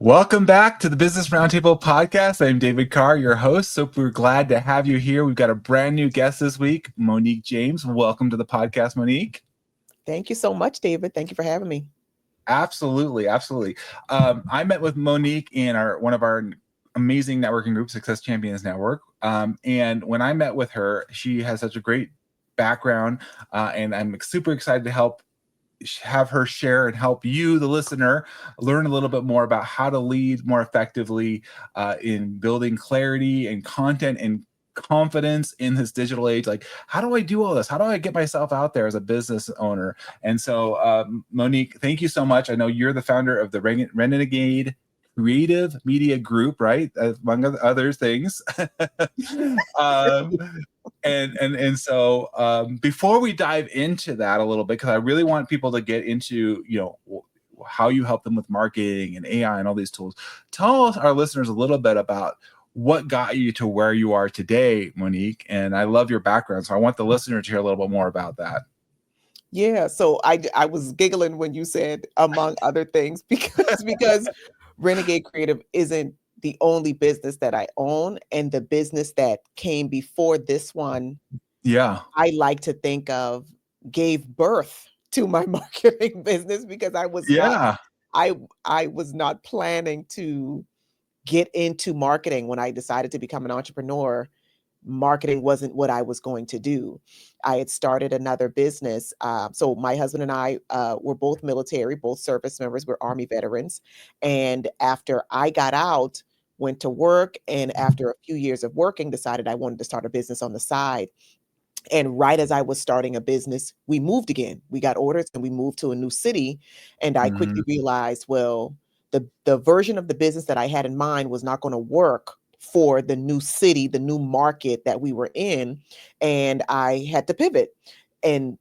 Welcome back to the Business Roundtable Podcast. I'm David Carr, your host. So we're glad to have you here. We've got a brand new guest this week, Moniek James. Welcome to the podcast, Moniek. Thank you so much, David. Thank you for having me. Absolutely. I met with Moniek in one of our amazing networking groups, Success Champions Network. And when I met with her, she has such a great background, and I'm super excited to have her share and help you, the listener, learn a little bit more about how to lead more effectively in building clarity and content and confidence in this digital age. Like, how do I do all this? How do I get myself out there as a business owner? And so, Moniek, thank you so much. I know you're the founder of the Renegade Creative Media Group, right? Among other things. um, so before we dive into that a little bit, because I really want people to get into, how you help them with marketing and AI and all these tools. Tell us, our listeners, a little bit about what got you to where you are today, Moniek. And I love your background, so I want the listener to hear a little bit more about that. Yeah, so I was giggling when you said among other things because Renegade Creative isn't the only business that I own, and the business that came before this one, I like to think of gave birth to my marketing business because I was not planning to get into marketing when I decided to become an entrepreneur. Marketing wasn't what I was going to do. I had started another business. So my husband and I were both military, both service members, we're Army veterans. And after I got out, went to work, and after a few years of working, decided I wanted to start a business on the side. And right as I was starting a business, we moved again. We got orders and we moved to a new city. And I quickly realized, well, the version of the business that I had in mind was not going to work for the new city, the new market that we were in. And I had to pivot. And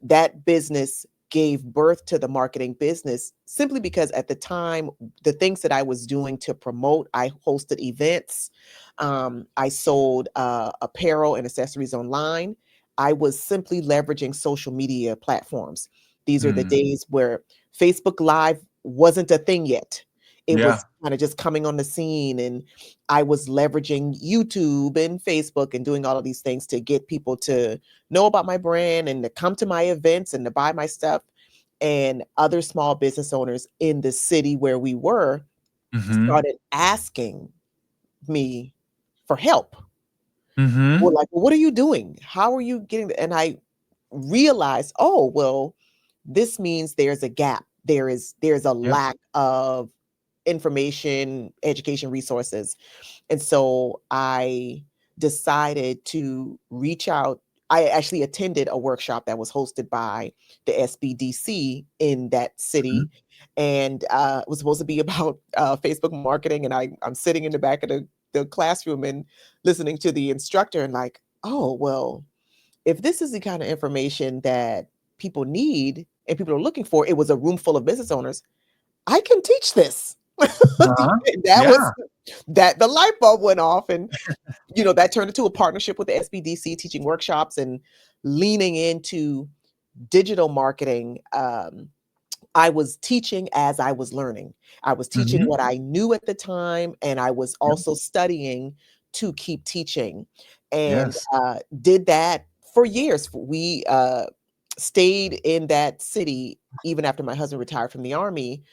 that business gave birth to the marketing business simply because at the time, the things that I was doing to promote, I hosted events. I sold apparel and accessories online. I was simply leveraging social media platforms. These are the days where Facebook Live wasn't a thing yet. It was kind of just coming on the scene, and I was leveraging YouTube and Facebook and doing all of these things to get people to know about my brand and to come to my events and to buy my stuff. And other small business owners in the city where we were started asking me for help. We're like, well, what are you doing? How are you getting And I realized, oh, well, this means there's a gap. There's a lack of information, education resources. And so I decided to reach out. I actually attended a workshop that was hosted by the SBDC in that city. And it was supposed to be about Facebook marketing. And I'm sitting in the back of the classroom and listening to the instructor and like, oh, well, if this is the kind of information that people need and people are looking for, it was a room full of business owners. I can teach this. The light bulb went off, and that turned into a partnership with the SBDC, teaching workshops and leaning into digital marketing. I was teaching as I was learning. I was teaching what I knew at the time, and I was also studying to keep teaching, and did that for years. We stayed in that city even after my husband retired from the Army.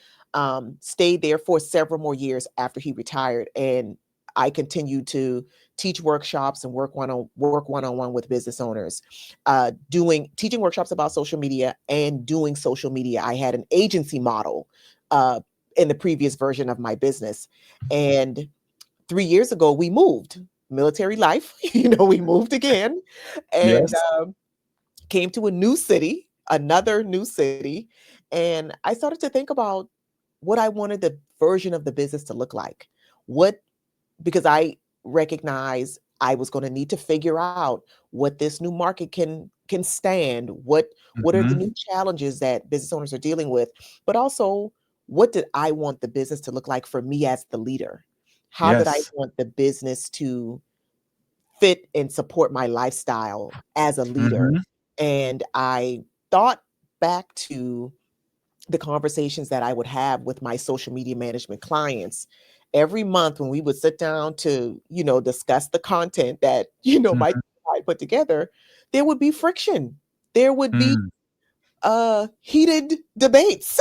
Stayed there for several more years after he retired, and I continued to teach workshops and work one-on-one with business owners, teaching workshops about social media and doing social media. I had an agency model in the previous version of my business, and 3 years ago we moved. Military life, we moved again, and came to another new city, and I started to think about what I wanted the version of the business to look like. Because I recognized I was going to need to figure out what this new market can stand. What are the new challenges that business owners are dealing with? But also, what did I want the business to look like for me as the leader? How did I want the business to fit and support my lifestyle as a leader? And I thought back to the conversations that I would have with my social media management clients every month when we would sit down to, discuss the content that, my Mhm. I put together, there would be friction. There would be Mm. heated debates,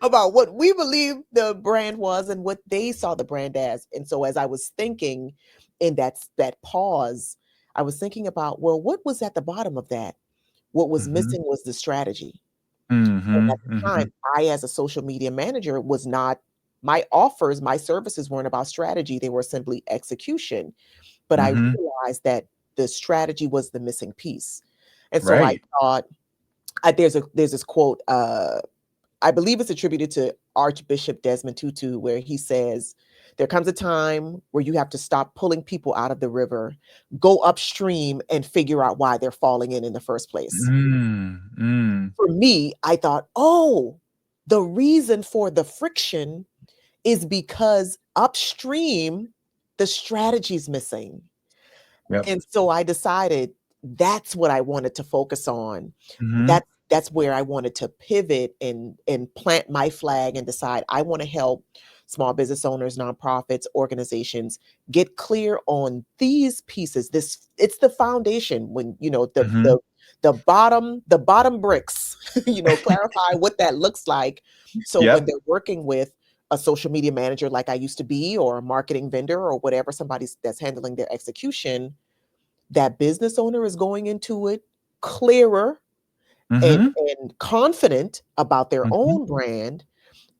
about what we believe the brand was and what they saw the brand as. And so as I was thinking in that pause, I was thinking about, well, what was at the bottom of that? What was Mhm. missing was the strategy. And at Mhm. the time, Mhm. I, as a social media manager, was not, my offers, my services weren't about strategy. They were simply execution. But I Mhm. realized that the strategy was the missing piece. And so I Right. thought, there's this quote, I believe it's attributed to Archbishop Desmond Tutu, where he says, there comes a time where you have to stop pulling people out of the river, go upstream and figure out why they're falling in the first place. Mm. Mm. For me, I thought, oh, the reason for the friction is because upstream, the strategy's missing. Yep. And so I decided that's what I wanted to focus on. Mhm. That's where I wanted to pivot and plant my flag and decide I want to help small business owners, nonprofits, organizations get clear on these pieces. It's the foundation when, Mhm. the bottom bricks, clarify what that looks like. So when Yep. they're working with a social media manager like I used to be, or a marketing vendor, or whatever, somebody that's handling their execution, that business owner is going into it clearer and Mhm. confident about their Mhm. own brand.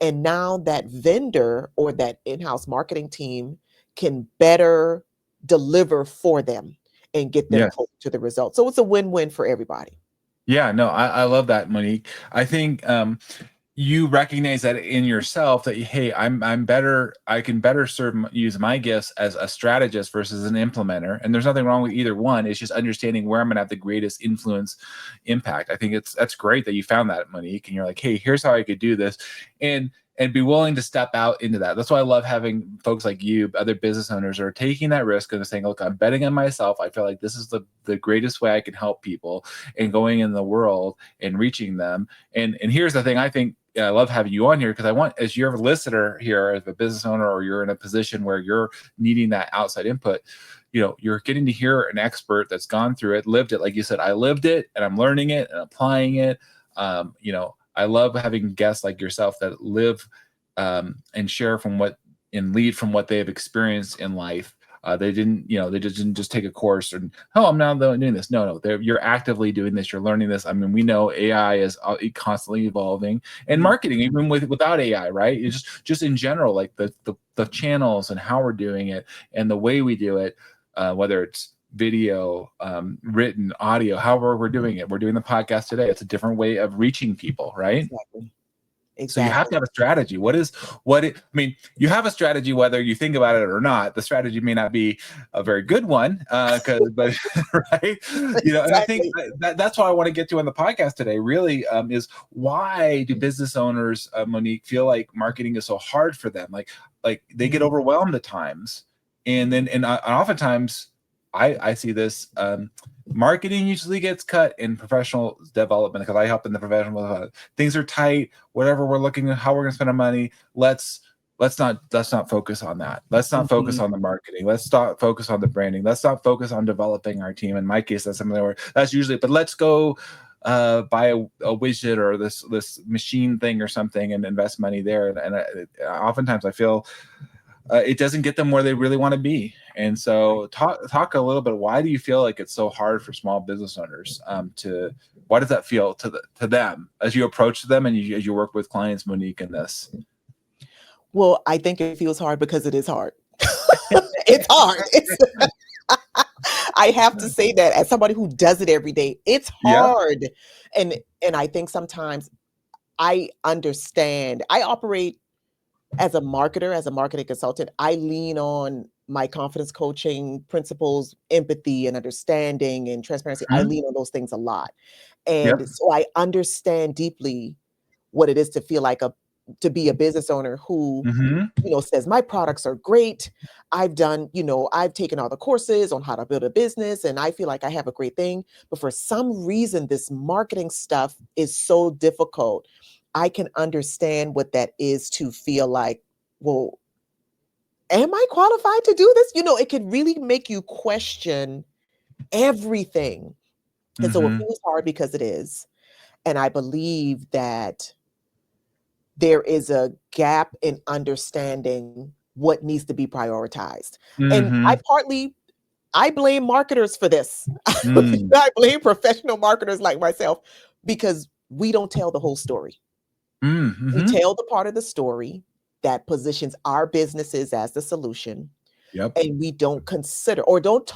And now that vendor or that in-house marketing team can better deliver for them and get them Yes. close to the result. So it's a win-win for everybody. Yeah, no, I love that, Monique. I think you recognize that in yourself that hey, I'm better. I can better use my gifts as a strategist versus an implementer, and there's nothing wrong with either one. It's just understanding where I'm going to have the greatest influence, impact. I think that's great that you found that, Monique, and you're like, hey, here's how I could do this, and be willing to step out into that. That's why I love having folks like you, other business owners, are taking that risk and saying, look, I'm betting on myself. I feel like this is the greatest way I can help people, and going in the world and reaching them. And here's the thing, I think I love having you on here because I want, as you're a listener here, as a business owner, or you're in a position where you're needing that outside input, you're getting to hear an expert that's gone through it, lived it. Like you said, I lived it and I'm learning it and applying it. I love having guests like yourself that live and share from what and lead from what they have experienced in life. They didn't just take a course and, oh, I'm now doing this. No, you're actively doing this. You're learning this. I mean, we know AI is constantly evolving, and Mhm. marketing, even without AI, right? It's just in general, like the channels and how we're doing it and the way we do it, whether it's video, written, audio, however we're doing it. We're doing the podcast today. It's a different way of reaching people, right? Exactly. So you have Exactly. to have a strategy. I mean, you have a strategy whether you think about it or not. The strategy may not be a very good one, but right, and I think Exactly. that's what I want to get to on the podcast today. Really, is why do business owners, Monique, feel like marketing is so hard for them? Like they get Mhm. overwhelmed at times, and oftentimes I see this. Marketing usually gets cut in professional development because I help in the professional development. Things are tight, whatever we're looking at, how we're going to spend our money. Let's not focus on that. Let's not focus Mhm. on the marketing. Let's not focus on the branding. Let's not focus on developing our team. In my case, that's something where that's usually, but let's go buy a widget or this machine thing or something and invest money there. And oftentimes I feel it doesn't get them where they really want to be. And so talk a little bit. Why do you feel like it's so hard for small business owners why does that feel to them as you approach them and as you work with clients, Monique, in this? Well, I think it feels hard because it is hard. It's hard. I have to say that as somebody who does it every day, it's Yeah. hard. And I think sometimes I understand. I operate as a marketer, as a marketing consultant. I lean on my confidence coaching principles, empathy and understanding and transparency. I Mhm. lean on those things a lot. Yep. And so I understand deeply what it is to feel like to be a business owner who, Mm-hmm. says my products are great. I've done, I've taken all the courses on how to build a business and I feel like I have a great thing. But for some reason, this marketing stuff is so difficult. I can understand what that is to feel like, well, am I qualified to do this? It could really make you question everything. And so it Mm-hmm. feels hard because it is. And I believe that there is a gap in understanding what needs to be prioritized. And Mm-hmm. I blame marketers for this. Mm. I blame professional marketers like myself because we don't tell the whole story. We Mm-hmm. tell the part of the story that positions our businesses as the solution, Yep. and we don't consider or don't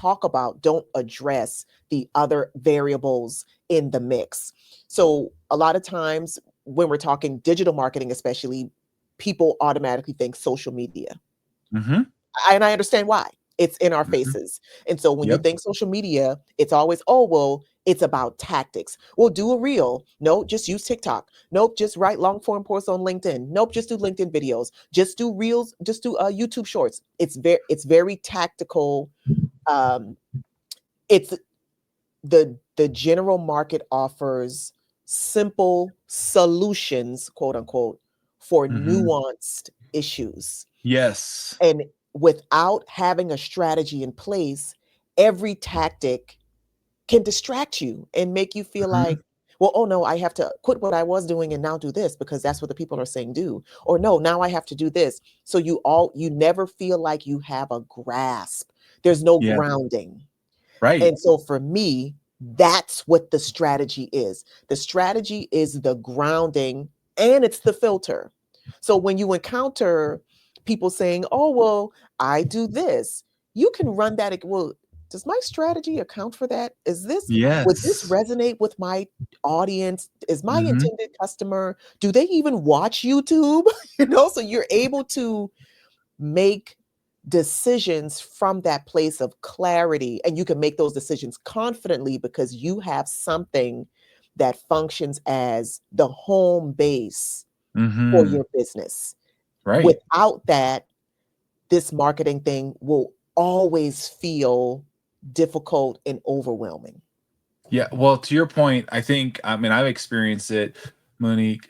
address the other variables in the mix. So a lot of times when we're talking digital marketing, especially, people automatically think social media. Mm-hmm. And I understand why. It's in our Mm-hmm. faces. And so when you Yep. think social media, it's always, oh, well, it's about tactics. Well, do a reel. No, just use TikTok. Nope, just write long form posts on LinkedIn. Nope, just do LinkedIn videos. Just do reels. Just do YouTube shorts. It's very tactical. Um, it's the general market offers simple solutions, quote unquote, for Mm-hmm. nuanced issues. Yes. And without having a strategy in place, every tactic can distract you and make you feel Mm-hmm. like, well, oh no, I have to quit what I was doing and now do this because that's what the people are saying do. Or no, now I have to do this. So you never feel like you have a grasp. There's no Yeah. grounding. Right. And so for me, that's what the strategy is. The strategy is the grounding and it's the filter. So when you encounter people saying, oh, well, I do this, you can run that. Well, does my strategy account for that? Would this Yes. resonate with my audience? Is my Mm-hmm. intended customer, do they even watch YouTube? So you're able to make decisions from that place of clarity, and you can make those decisions confidently because you have something that functions as the home base for Mm-hmm. your business. Right. Without that, this marketing thing will always feel difficult and overwhelming. Yeah, well, to your point, I think, I mean, I've experienced it, Monique.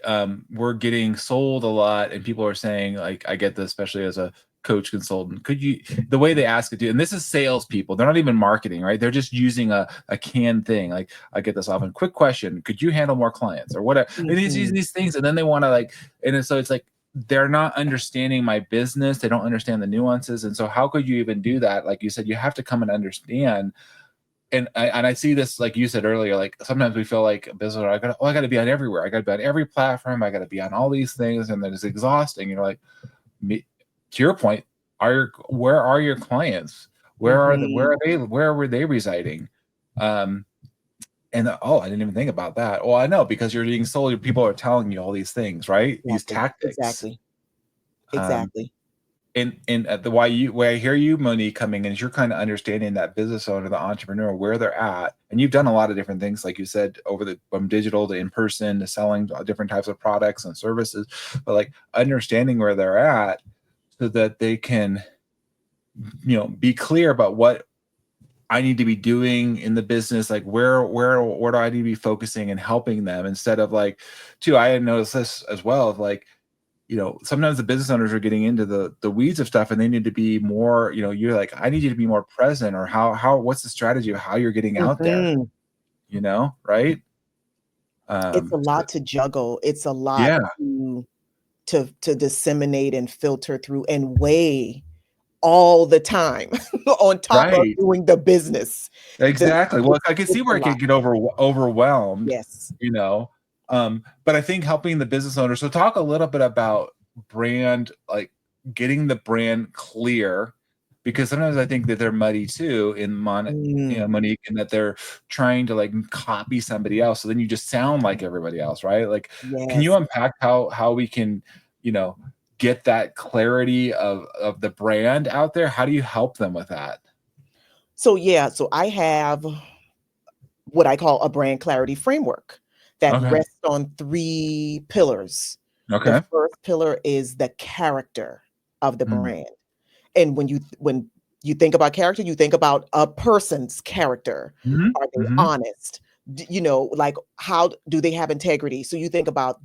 We're getting sold a lot, and people are saying, like, I get this, especially as a coach consultant. Could you, the way they ask it to, and this is salespeople, they're not even marketing, right? They're just using a canned thing. Like, I get this often. Quick question: could you handle more clients or whatever? And Mhm. these things, and then they want to like, so it's like they're not understanding my business. They don't understand the nuances, and so how could you even do that? Like you said, you have to come and understand. And I see this, like you said earlier, like sometimes we feel like a business owner, I gotta be on everywhere. I gotta be on every platform. I gotta be on all these things, and then it's exhausting. You're like, me, to your point, where are your clients? Mhm. Where were they residing? Um, and I didn't even think about that. Well, I know because you're being sold. People are telling you all these things, right? These Exactly. tactics. Exactly. Um, Exactly. and the why I hear you, Monique, coming in is you're kind of understanding that business owner, the entrepreneur, where they're at, and you've done a lot of different things, like you said, from digital to in person to selling different types of products and services, but like understanding where they're at so that they can, be clear about what I need to be doing in the business, like where do I need to be focusing and helping them instead of like, too. I had noticed this as well, of like, sometimes the business owners are getting into the weeds of stuff and they need to be more, you're like, I need you to be more present, or what's the strategy of how you're getting out there, Mhm. right? It's a So, lot to juggle. It's a lot yeah, to disseminate and filter through and weigh all the time on top of right. doing the business. The Exactly. Well, I can see it's a where it lot. could get overwhelmed, Yes. you know. But I think helping the business owner. So talk a little bit about brand, like getting the brand clear, because sometimes I think that they're muddy too Mm, Monique, and that they're trying to like copy somebody else. So then you just sound like everybody else, right? Like, can you yes. unpack how we can, you know, get that clarity of the brand out there? How do you help them with that? So I have what I call a brand clarity framework that Okay. rests on 3 pillars. The Okay. first pillar is the character of the Mm. brand. And when you think about character, you think about a person's character. Mhm. Are they Mhm. honest? Like how do they have integrity? So you think about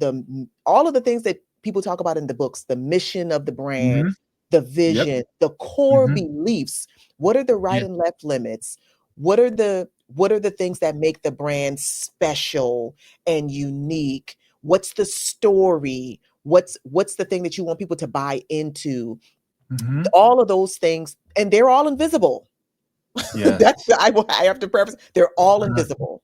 all of the things that people talk about in the books, the mission of the brand, Mhm. the Yep. vision, the core Mhm. beliefs. What are the right Yeah. and left limits? What are the things that make the brand special and unique? What's the story? What's the thing that you want people to buy into? Mhm. All of those things, and they're all invisible. Yes. I have to preface, they're all Uh-huh. invisible,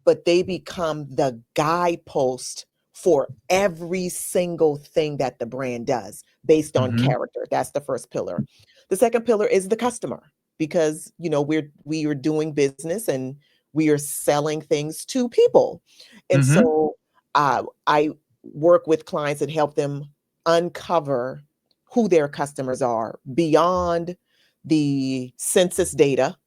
but they become the guidepost for every single thing that the brand does based on Mhm. character. That's the first pillar. The second pillar is the customer, because we are doing business and we are selling things to people. And Mhm. so I work with clients and help them uncover who their customers are beyond the census data,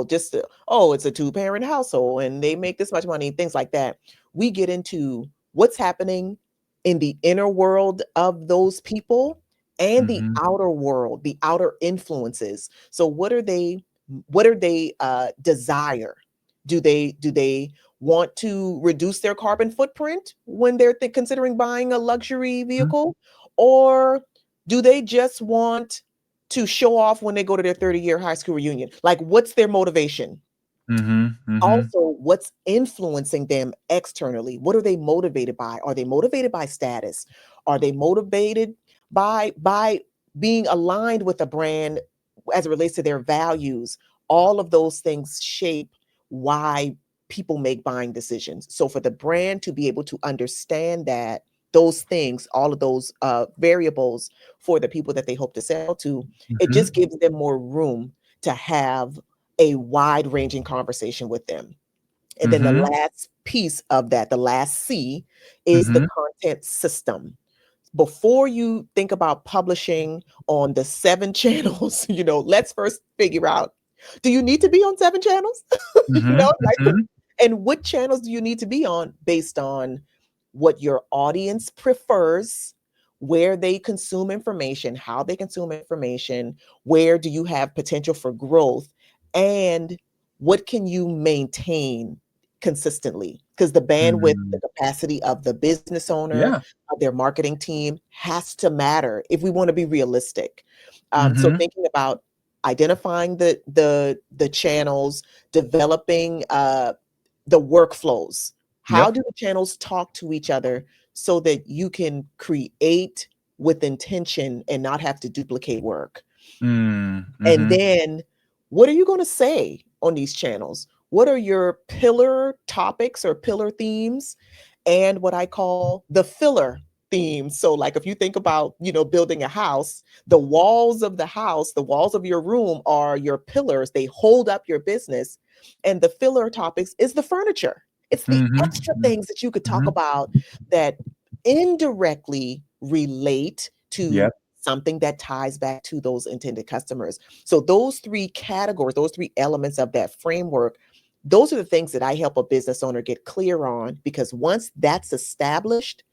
just oh, it's a two-parent household and they make this much money, things like that. We get into what's happening in the inner world of those people and the Mhm. outer world, the outer influences. So what are they desire? Do they want to reduce their carbon footprint when they're considering buying a luxury Mhm. vehicle? Or do they just want to show off when they go to their 30-year high school reunion? Like, what's their motivation? Mhm. Mhm. Also, what's influencing them externally? What are they motivated by? Are they motivated by status? Are they motivated by being aligned with a brand as it relates to their values? All of those things shape why people make buying decisions. So for the brand to be able to understand that those things, all of those variables for the people that they hope to sell to, it just Mhm. gives them more room to have a wide ranging conversation with them. And then the Mhm. last piece of that, the last C, is the Mhm. content system. Before you think about publishing on the 7 channels, let's first figure out, do you need to be on 7 channels? Mhm. Like, Mhm. and what channels do you need to be on based on what your audience prefers, where they consume information, how they consume information, where do you have potential for growth, and what can you maintain consistently? Because the bandwidth, the Mm. capacity of the business owner, Yeah. of their marketing team has to matter if we want to be realistic. So Mhm. thinking about identifying the channels, developing the workflows. How Yep. do the channels talk to each other so that you can create with intention and not have to duplicate work? Mm. And Mhm. then what are you going to say on these channels? What are your pillar topics or pillar themes? And what I call the filler themes. So, like if you think about, building a house, the walls of the house, the walls of your room are your pillars. They hold up your business. And the filler topics is the furniture. It's the Mhm. extra Mhm. things that you could talk Mhm. about that indirectly relate to Yep. something that ties back to those intended customers. So those three categories, those three elements of that framework, those are the things that I help a business owner get clear on, because once that's established,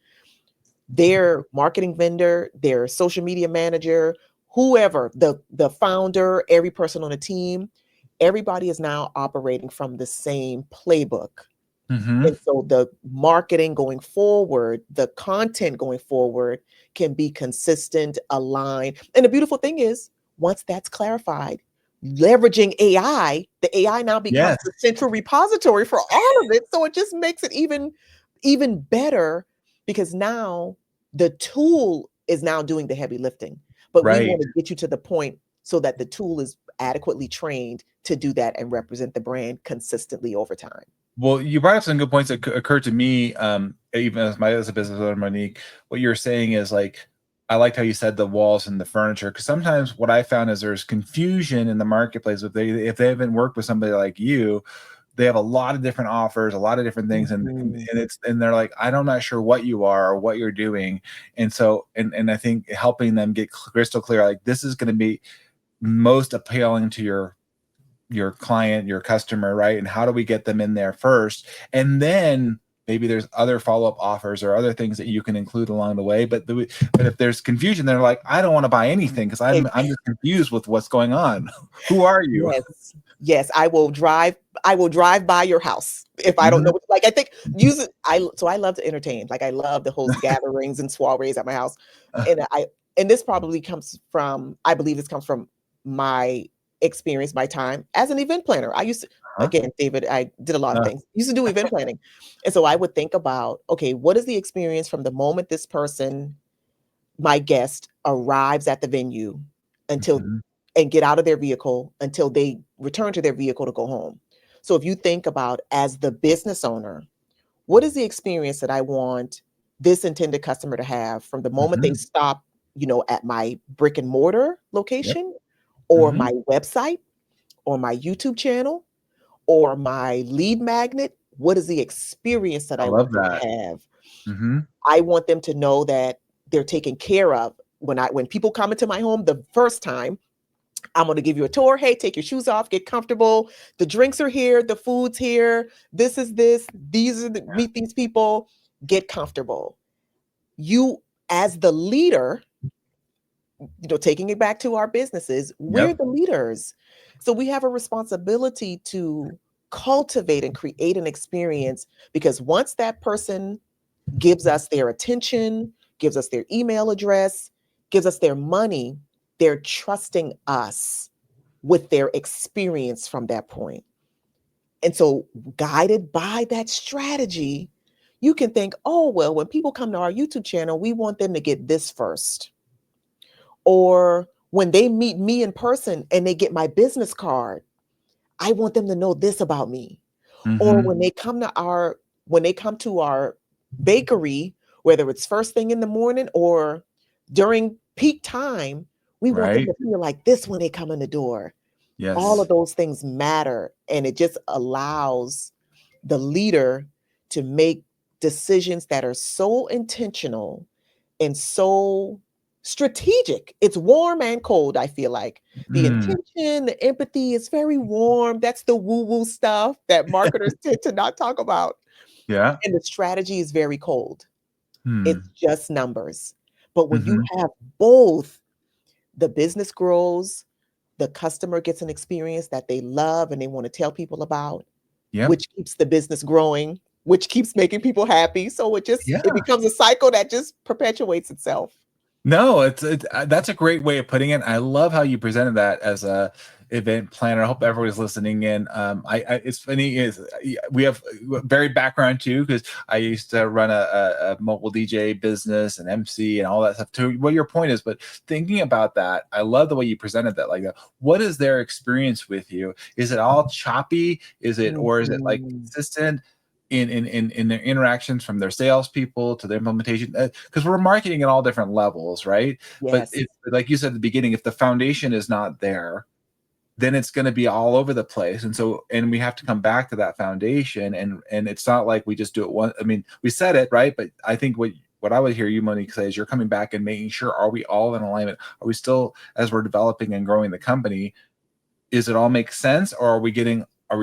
their marketing vendor, their social media manager, whoever, the founder, every person on the team, everybody is now operating from the same playbook. Mhm. And so the marketing going forward, the content going forward can be consistent, aligned. And the beautiful thing is, once that's clarified, leveraging AI, the AI now becomes Yes. the central repository for all of it. So it just makes it even better, because now the tool is now doing the heavy lifting. But we Right. want to get you to the point so that the tool is adequately trained to do that and represent the brand consistently over time. Well, you brought up some good points that occurred to me, even as a business owner, Monique. What you're saying is like, I liked how you said the walls and the furniture, because sometimes what I found is there's confusion in the marketplace. If they haven't worked with somebody like you, they have a lot of different offers, a lot of different things, and Mhm. they're like, I'm not sure what you are or what you're doing, and so and I think helping them get crystal clear, like this is going to be most appealing to your client, your customer, right? And how do we get them in there first? And then maybe there's other follow-up offers or other things that you can include along the way. But if there's confusion, they're like, I don't want to buy anything because I'm just confused with what's going on. Who are you? Yes, I will drive by your house if I don't know. Like, I think so I love to entertain. Like, I love to host gatherings and soirees at my house. And this probably comes from, I believe this comes from my experience, my time as an event planner. I used to, again, David, I did a lot of things. Used to do event planning. And so I would think about, okay, what is the experience from the moment this person, my guest, arrives at the venue until and get out of their vehicle until they return to their vehicle to go home. So if you think about, as the business owner, what is the experience that I want this intended customer to have from the moment they stop, at my brick and mortar location or my website or my YouTube channel or my lead magnet? What is the experience that I want them to have? I want them to know that they're taken care of. When people come into my home the first time, I'm going to give you a tour. Hey, take your shoes off, get comfortable. The drinks are here. The food's here. This is this. These are meet these people. Get comfortable. You, as the leader, taking it back to our businesses, we're the leaders. So we have a responsibility to cultivate and create an experience, because once that person gives us their attention, gives us their email address, gives us their money, they're trusting us with their experience from that point. And so, guided by that strategy, you can think, oh, well, when people come to our YouTube channel, we want them to get this first. Or when they meet me in person and they get my business card, I want them to know this about me. Or when they come to our bakery, whether it's first thing in the morning or during peak time, we want them to feel like this when they come in the door. Yes. All of those things matter. And it just allows the leader to make decisions that are so intentional and so strategic. It's warm and cold, I feel like. The intention, the empathy is very warm. That's the woo-woo stuff that marketers tend to not talk about. Yeah. And the strategy is very cold. It's just numbers. But when you have both, the business grows, the customer gets an experience that they love and they want to tell people about, which keeps the business growing, which keeps making people happy. So it becomes a cycle that just perpetuates itself. No, that's a great way of putting it. I love how you presented that as a event planner. I hope everybody's listening in. It's funny, we have very background too, because I used to run a mobile DJ business and MC and all that stuff too. What your point is, but thinking about that, I love the way you presented that. Like, what is their experience with you? Is it all choppy? Or is it like consistent? In their interactions, from their salespeople to their implementation, because we're marketing at all different levels, right? Yes. But like you said at the beginning, if the foundation is not there, then it's going to be all over the place. And we have to come back to that foundation. And it's not like we just do it once. I mean, we said it, right? But I think what I would hear you, Moniek, say is you're coming back and making sure, are we all in alignment? Are we still, as we're developing and growing the company, is it all make sense, or are we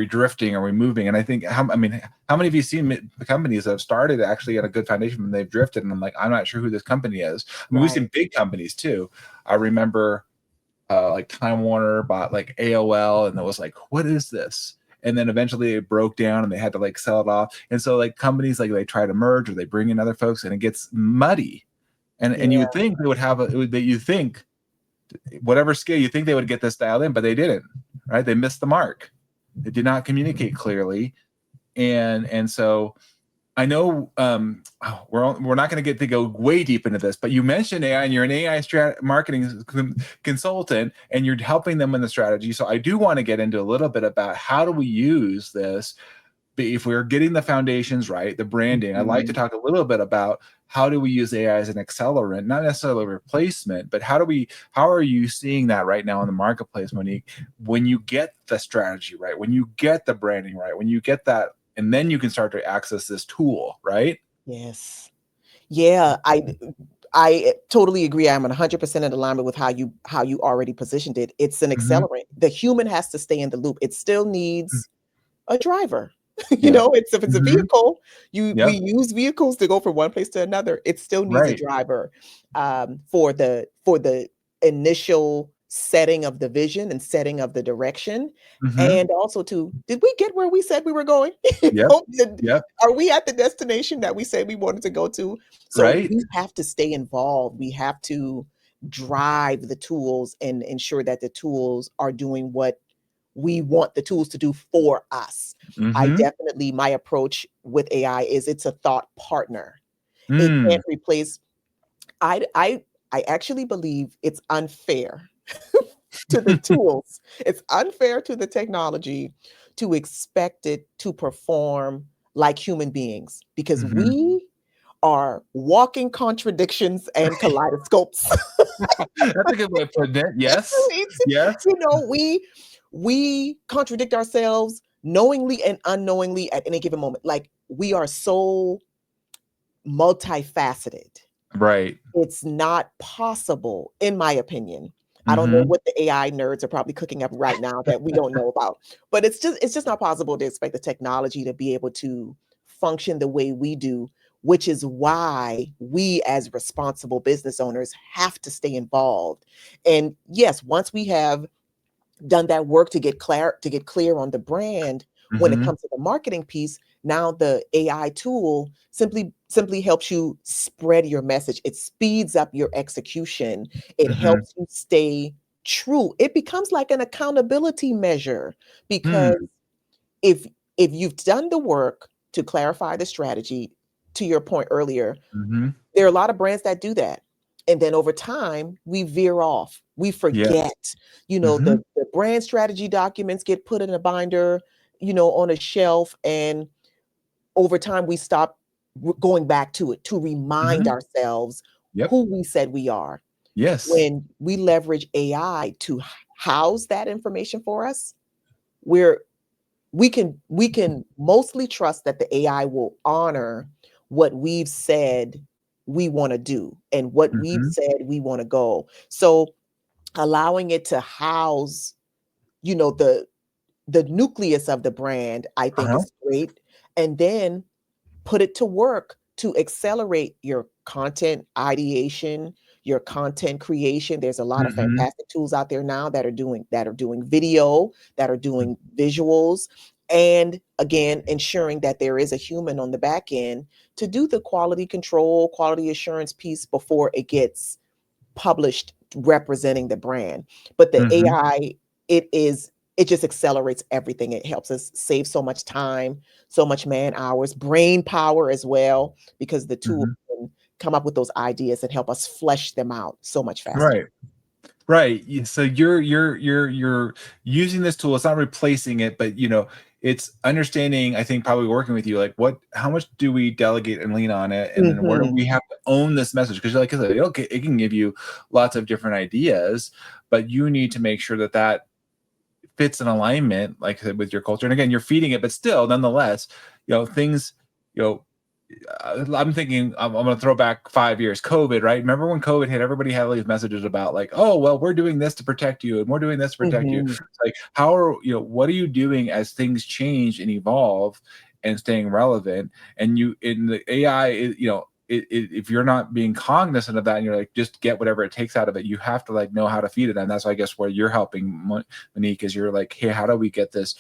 drifting? Are we moving? And I think, how many of you seen companies that have started actually at a good foundation and they've drifted? And I'm like, I'm not sure who this company is. I mean, we've seen big companies too. I remember like Time Warner bought like AOL, and it was like, what is this? And then eventually it broke down and they had to like sell it off. And so like companies, like they try to merge or they bring in other folks and it gets muddy. And you would think they would have whatever scale, you think they would get this dialed in, but they didn't, right? They missed the mark. They did not communicate clearly. And so I know we're not going to go way deep into this, but you mentioned AI, and you're an AI marketing consultant, and you're helping them in the strategy. So I do want to get into a little bit about how do we use this. If we're getting the foundations right, the branding, I'd like to talk a little bit about how do we use AI as an accelerant, not necessarily a replacement, but how are you seeing that right now in the marketplace, Moniek, when you get the strategy right, when you get the branding right, when you get that, and then you can start to access this tool, right? Yes. Yeah, I totally agree. I'm 100% in alignment with how you already positioned it. It's an accelerant. The human has to stay in the loop. It still needs a driver. Yeah. It's if it's a Mhm. vehicle, we Yep. use vehicles to go from one place to another. It still needs a Right. driver for the initial setting of the vision and setting of the direction, Mhm. and also to did we get where we said we were going? Yep. Yep. Are we at the destination that we said we wanted to go to? So Right. we have to stay involved. We have to drive the tools and ensure that the tools are doing what we want the tools to do for us. I Mhm. definitely my approach with AI is it's a thought partner. It Mm. can't replace I actually believe it's unfair to the tools. It's unfair to the technology to expect it to perform like human beings because Mhm. we are walking contradictions and kaleidoscopes. That's a good way of putting it. Yes. It's Yes. we contradict ourselves knowingly and unknowingly at any given moment. Like we are so multifaceted. Right. It's not possible, in my opinion. I don't know Mhm. what the AI nerds are probably cooking up right now that we don't know about, but it's just not possible to expect the technology to be able to function the way we do, which is why we as responsible business owners have to stay involved. And yes, once we have done that work to get clear on the brand when it Mhm. comes to the marketing piece, now the AI tool simply helps you spread your message. It speeds up your execution. It Mhm. helps you stay true. It becomes like an accountability measure because Mm. if if you've done the work to clarify the strategy, to your point earlier, Mhm. there are a lot of brands that do that. And then over time, we veer off. We Yes. forget, Mhm. the brand strategy documents get put in a binder, on a shelf. And over time, we stop going back to it to remind Mhm. ourselves Yep. who we said we are. Yes. When we leverage AI to house that information for us, we're we can mostly trust that the AI will honor what we've said we want to do and what we've Mhm. said we want to go. So allowing it to house, the nucleus of the brand, I think Uh-huh. is great. And then put it to work to accelerate your content ideation, your content creation. There's a lot of Mhm. fantastic tools out there now that are doing video, that are doing visuals, and again, ensuring that there is a human on the back end to do the quality control, quality assurance piece before it gets published representing the brand. But the Mhm. AI, it just accelerates everything. It helps us save so much time, so much man hours, brain power as well, because the tool Mhm. can come up with those ideas and help us flesh them out so much faster. Right. Right. So you're using this tool. It's not replacing it, but it's understanding. I think probably working with you, like how much do we delegate and lean on it, and then where do Mhm. we have to own this message? Because like I said, okay, it can give you lots of different ideas, but you need to make sure that that fits in alignment, like I said, with your culture. And again, you're feeding it, but still, nonetheless, things, you know, I'm thinking I'm going to throw back 5 years. COVID, right? Remember when COVID hit? Everybody had all these messages about like, oh well, we're doing this to protect you, and we're doing this to protect you. Mhm. It's like, what are you doing as things change and evolve, and staying relevant? And you in the AI, if you're not being cognizant of that, and you're like just get whatever it takes out of it, you have to like know how to feed it. And that's, I guess, where you're helping, Monique, is you're like, hey, how do we get this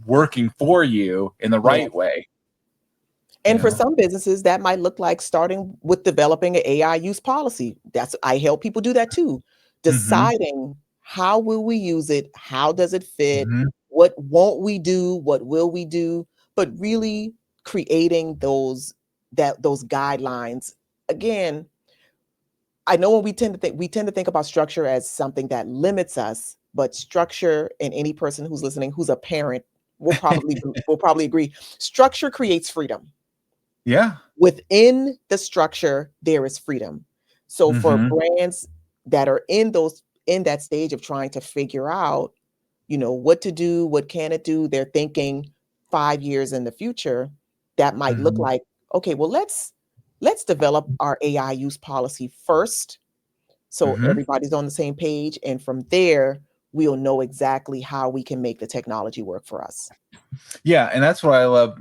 working for you in the right Yes. way? You And for know. some businesses, that might look like starting with developing an AI use policy. I help people do that too. Hmm. Deciding how will we use it? How does it fit? Hmm. What won't we do? What will we do? But really creating those guidelines. Again, I know when we tend to think about structure as something that limits us, but structure, and any person who's listening who's a parent will probably agree, structure creates freedom. Yeah. Within the structure, there is freedom. So for Hmm. brands that are in that stage of trying to figure out, what to do, what can it do, they're thinking 5 years in the future, that might look Hmm. like, okay, well, let's develop our AI use policy first so Hmm. everybody's on the same page, and from there we'll know exactly how we can make the technology work for us. Yeah, and that's what I love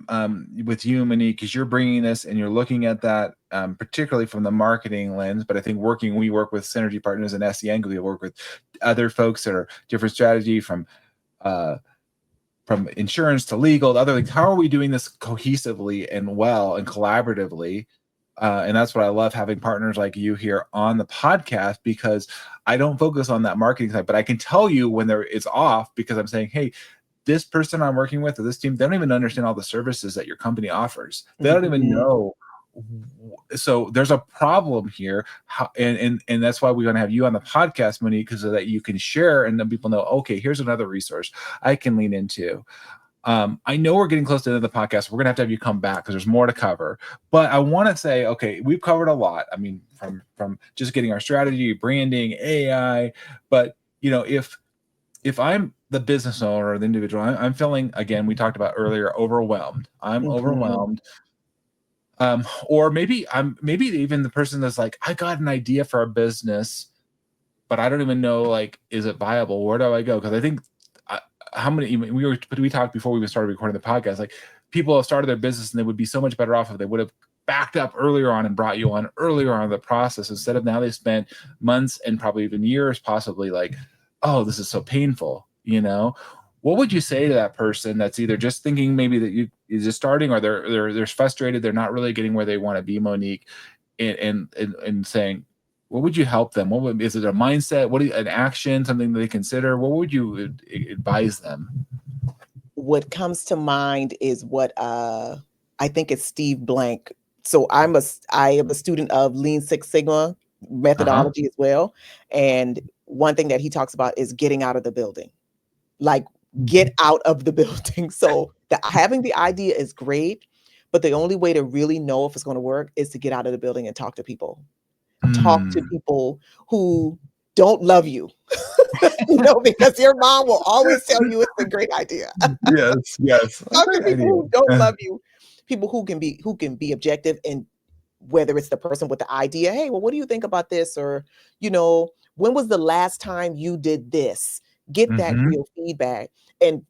with you, Moniek, because you're bringing this and you're looking at that particularly from the marketing lens. But I think we work with synergy partners in SEN because we work with other folks that are different strategy from insurance to legal to other things. How are we doing this cohesively and well and collaboratively? And that's what I love, having partners like you here on the podcast, because I don't focus on that marketing side, but I can tell you when it's off, because I'm saying, hey, this person I'm working with or this team, they don't even understand all the services that your company offers. They don't even know. So there's a problem here. And that's why we're going to have you on the podcast, Moniek, because so that you can share and then people know, okay, here's another resource I can lean into. I know we're getting close to the end of the podcast. We're going to have you come back because there's more to cover. But I want to say, okay, we've covered a lot. I mean, from just getting our strategy, branding, AI. But, if I'm the business owner or the individual, I'm feeling, again, we talked about earlier, overwhelmed. I'm overwhelmed. Or maybe even the person that's like, I got an idea for a business, but I don't even know, like, is it viable? Where do I go? Because I think we talked before we started recording the podcast, like people have started their business and they would be so much better off if they would have backed up earlier on and brought you on earlier on in the process, instead of now they spent months and probably even years possibly like, oh, this is so painful. What would you say to that person that's either just thinking maybe that you're just starting, or they're frustrated, they're not really getting where they want to be, Moniek, and saying, what would you help them? Is it a mindset? An action, something that they consider? What would you advise them? What comes to mind is what I think it's Steve Blank. So I am a student of Lean Six Sigma methodology as well. And one thing that he talks about is getting out of the building. Like, get out of the building. So having the idea is great, but the only way to really know if it's going to work is to get out of the building and talk to people. Talk to people who don't love you, because your mom will always tell you it's a great idea. Yes. Talk to people who don't love you, people who can be objective, and whether it's the person with the idea, hey, well, what do you think about this? Or, when was the last time you did this? Get that real feedback. And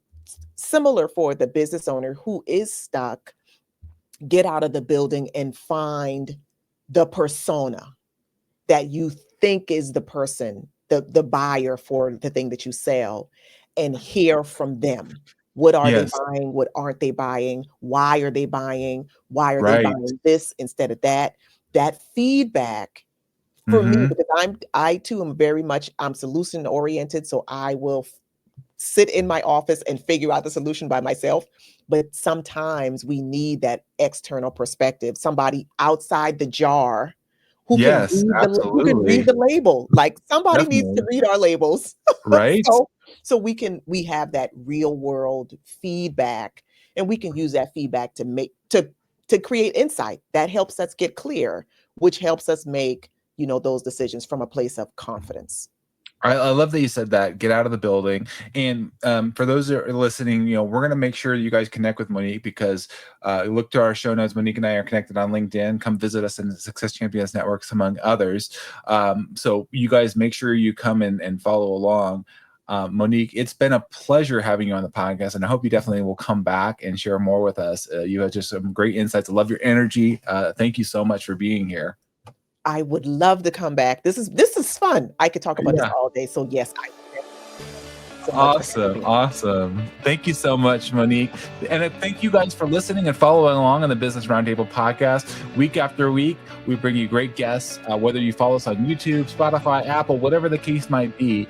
similar for the business owner who is stuck, get out of the building and find the persona that you think is the person, the buyer for the thing that you sell, and hear from them. What are they buying? What aren't they buying? Why are they buying? Why are they buying this instead of that? That feedback for me, because I too am very much, I'm solution oriented. So I will sit in my office and figure out the solution by myself. But sometimes we need that external perspective, somebody outside the jar who can read the label. Like, somebody needs to read our labels. Right. So we have that real world feedback, and we can use that feedback to create insight that helps us get clear, which helps us make, those decisions from a place of confidence. I love that you said that. Get out of the building. And for those that are listening, we're going to make sure you guys connect with Moniek, because look to our show notes. Moniek and I are connected on LinkedIn. Come visit us in the Success Champions Networks, among others. So you guys make sure you come and follow along. Moniek, it's been a pleasure having you on the podcast, and I hope you definitely will come back and share more with us. You have just some great insights. I love your energy. Thank you so much for being here. I would love to come back. This is fun. I could talk about this all day. So yes, Awesome. Thank you so much, Moniek. And thank you guys for listening and following along on the Business Roundtable podcast. Week after week, we bring you great guests, whether you follow us on YouTube, Spotify, Apple, whatever the case might be.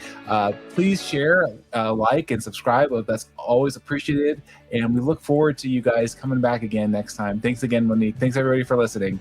Please share, like, and subscribe. That's always appreciated. And we look forward to you guys coming back again next time. Thanks again, Moniek. Thanks, everybody, for listening.